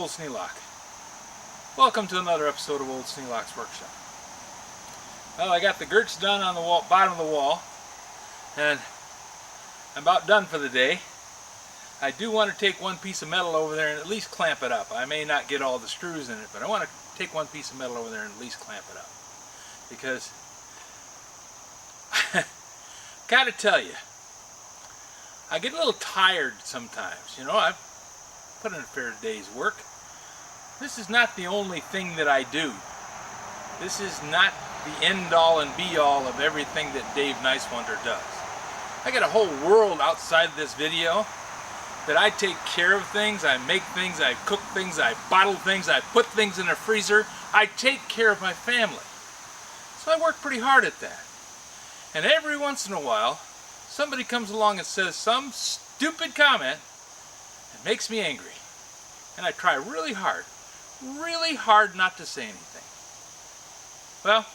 Old Sneelock. Welcome to another episode of Old Sneelock's Workshop. Well, I got the girts done on the wall, bottom of the wall, and I'm about done for the day. I do want to take one piece of metal over there and at least clamp it up. I may not get all the screws in it, but I want to take one piece of metal over there and at least clamp it up. Because, gotta tell you, I get a little tired sometimes. You know, I've put in a fair day's work. This is not the only thing that I do. This is not the end-all and be-all of everything that Dave Nicewanter does. I got a whole world outside this video that I take care of things, I make things, I cook things, I bottle things, I put things in a freezer. I take care of my family. So I work pretty hard at that. And every once in a while, somebody comes along and says some stupid comment that makes me angry. And I try really hard not to say anything. Well,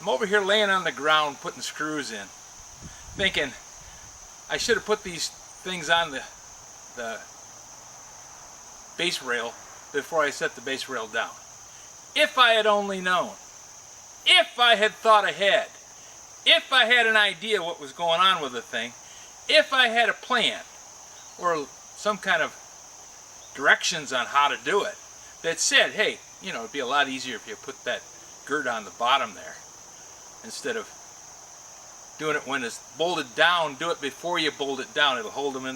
I'm over here laying on the ground putting screws in, thinking I should have put these things on the base rail before I set the base rail down. If I had only known, if I had thought ahead, if I had an idea what was going on with the thing, if I had a plan or some kind of directions on how to do it that said, hey, you know, it'd be a lot easier if you put that girt on the bottom there instead of doing it when it's bolted down. Do it before you bolt it down. It'll hold them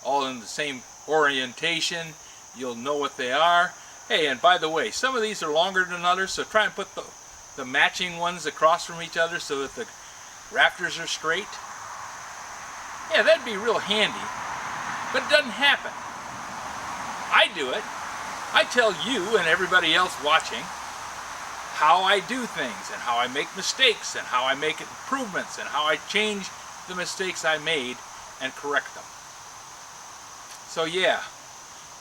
all in the same orientation. You'll know what they are. Hey, and by the way, some of these are longer than others, so try and put the matching ones across from each other so that the rafters are straight. Yeah, that'd be real handy, but it doesn't happen. I do it. I tell you and everybody else watching how I do things and how I make mistakes and how I make improvements and how I change the mistakes I made and correct them. So yeah,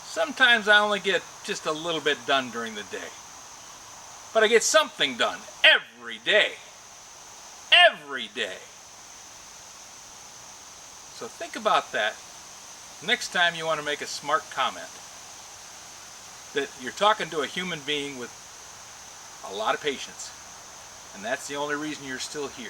sometimes I only get just a little bit done during the day. But I get something done every day. Every day. So think about that next time you want to make a smart comment. That you're talking to a human being with a lot of patience. And that's the only reason you're still here.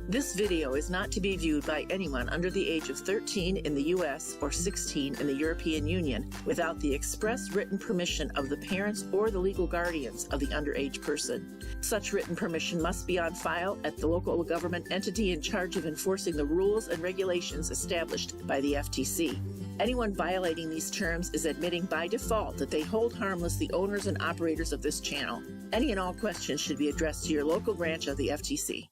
This video is not to be viewed by anyone under the age of 13 in the U.S. or 16 in the European Union without the express written permission of the parents or the legal guardians of the underage person. Such written permission must be on file at the local government entity in charge of enforcing the rules and regulations established by the FTC. Anyone violating these terms is admitting by default that they hold harmless the owners and operators of this channel. Any and all questions should be addressed to your local branch of the FTC.